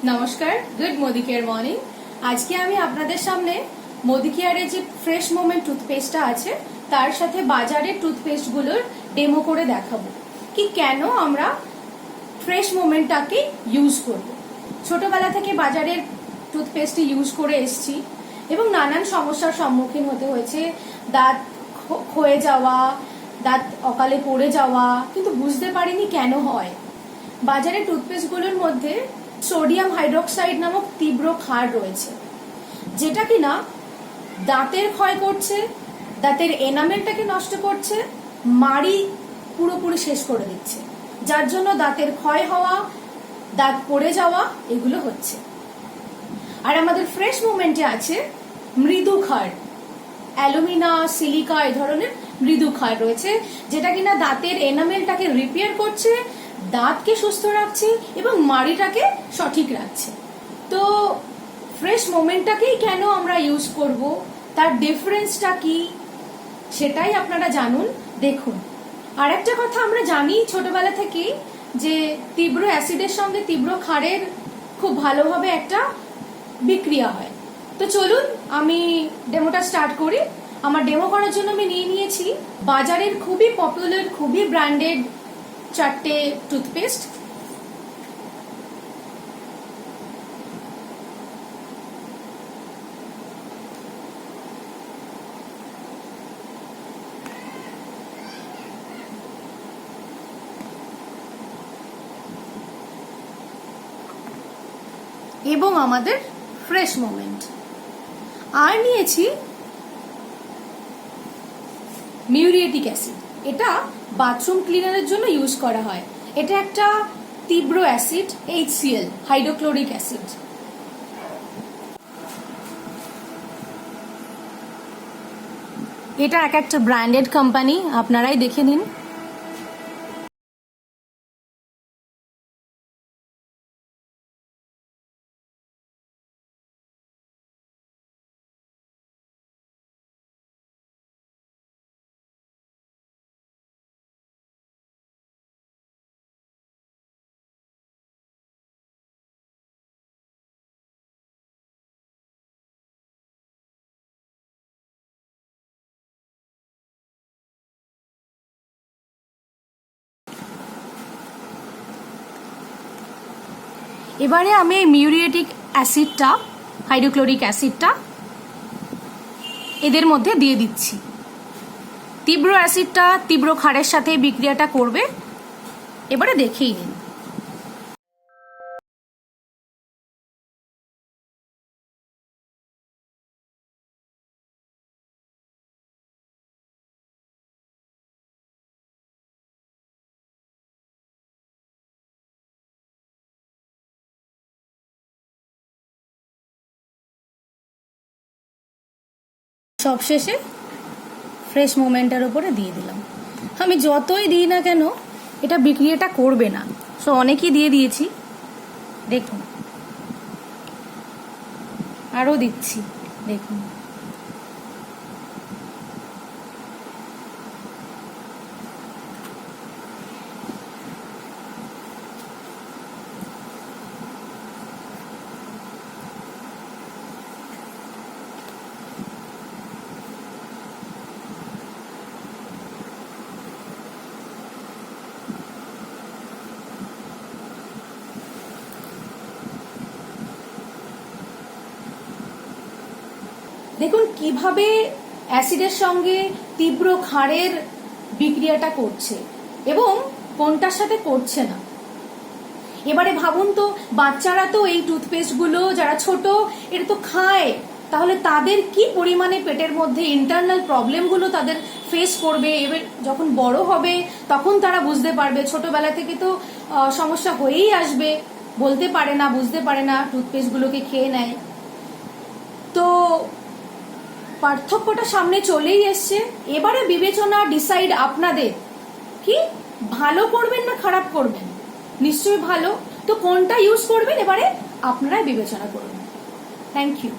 নমস্কার, good Modi care morning. আজকে আমি আপনাদের সামনে মোদি কেয়ারের যে ফ্রেশ মোমেন্ট টুথপেস্টটা আছে তার সাথে বাজারের টুথপেস্টগুলোর ডেমো করে দেখাবো কি কেন আমরা ফ্রেশ মোমেন্টটাকে ইউজ করব। ছোটবেলা থেকে বাজারের টুথপেস্টই ইউজ করে এসেছি এবং নানান সমস্যার সম্মুখীন হতে হয়েছে। দাঁত ক্ষয়ে যাওয়া, দাঁত অকালে পড়ে যাওয়া, কিন্তু বুঝতে পারিনি কেন হয়। বাজারের টুথপেস্টগুলোর মধ্যে সোডিয়াম হাইড্রোক্সাইড নামক তীব্র ক্ষার রয়েছে, যেটা কিনা দাঁতের ক্ষয় করছে, দাঁতের এনামেলটাকে নষ্ট করছে, মাড়ি পুরোপুরি শেষ করে দিচ্ছে, যার জন্য দাঁতের ক্ষয় হওয়া, দাঁত পড়ে যাওয়া এগুলো হচ্ছে। আর আমাদের ফ্রেশ মোমেন্টে আছে মৃদু ক্ষার, অ্যালুমিনা, সিলিকা এই ধরনের মৃদু ক্ষার রয়েছে, যেটা কিনা দাঁতের এনামেলটাকে রিপেয়ার করছে, দাঁতকে সুস্থ রাখছে এবং মাড়িটাকে সঠিক রাখছে। তো ফ্রেশ মোমেন্টটাকেই কেন আমরা ইউজ করব, তার ডিফারেন্সটা কি সেটাই আপনারা জানুন, দেখুন। আর একটা কথা আমরা জানি ছোটবেলা থেকেই যে তীব্র অ্যাসিডের সঙ্গে তীব্র ক্ষারের খুব ভালোভাবে একটা বিক্রিয়া হয়। তো চলুন আমি ডেমোটা স্টার্ট করি। আমার ডেমো করার জন্য আমি নিয়ে নিয়েছি বাজারের খুবই পপুলার, খুবই ব্র্যান্ডেড 4টে টুথপেস্ট। এবং আমাদের ফ্রেশ মোমেন্ট। আর নিয়েছি মিউরিয়েটিক অ্যাসিড, এটা বাথরুম ক্লিনারের জন্য ইউজ করা হয়। এটা একটা তীব্র অ্যাসিড, HCl হাইড্রোক্লোরিক অ্যাসিড। এটা এক একটা ব্র্যান্ডেড কোম্পানি, আপনারাই দেখে নিন। এবারে আমি এই মিউরিয়েটিক অ্যাসিডটা, হাইড্রোক্লোরিক অ্যাসিডটা এদের মধ্যে দিয়ে দিচ্ছি। তীব্র অ্যাসিডটা তীব্র ক্ষারের সাথে বিক্রিয়াটা করবে, এবারে দেখেই নিন। সবশেষে ফ্রেশ মোমেন্টের উপরে দিয়ে দিলাম। আমি যতই দিই না কেন এটা বিক্রিয়াটা করবে না, সো অনেকই দিয়ে দিয়েছি। দেখুন আরও দিচ্ছি, দেখুন। দেখুন কিভাবে অ্যাসিডের সঙ্গে তীব্র ক্ষারের বিক্রিয়াটা করছে এবং কোনটার সাথে করছে না। এবারে ভাবুন তো, বাচ্চারা তো এই টুথপেস্টগুলো যারা ছোট এটা তো খায়, তাহলে তাদের কি পরিমাণে পেটের মধ্যে ইন্টারনাল প্রবলেমগুলো তাদের ফেস করবে। এবার যখন বড় হবে তখন তারা বুঝতে পারবে। ছোটবেলা থেকে তো সমস্যা হয়েই আসবে, বলতে পারে না, বুঝতে পারে না, টুথপেস্টগুলোকে খেয়ে নেয়। তো পার্থক্যটা সামনে চলেই এসছে। এবারে বিবেচনা, ডিসাইড আপনাদের, কি ভালো করবেন না খারাপ করবেন। নিশ্চয়ই ভালো, তো কোনটা ইউজ করবেন এবারে আপনারাই বিবেচনা করবেন। Thank you.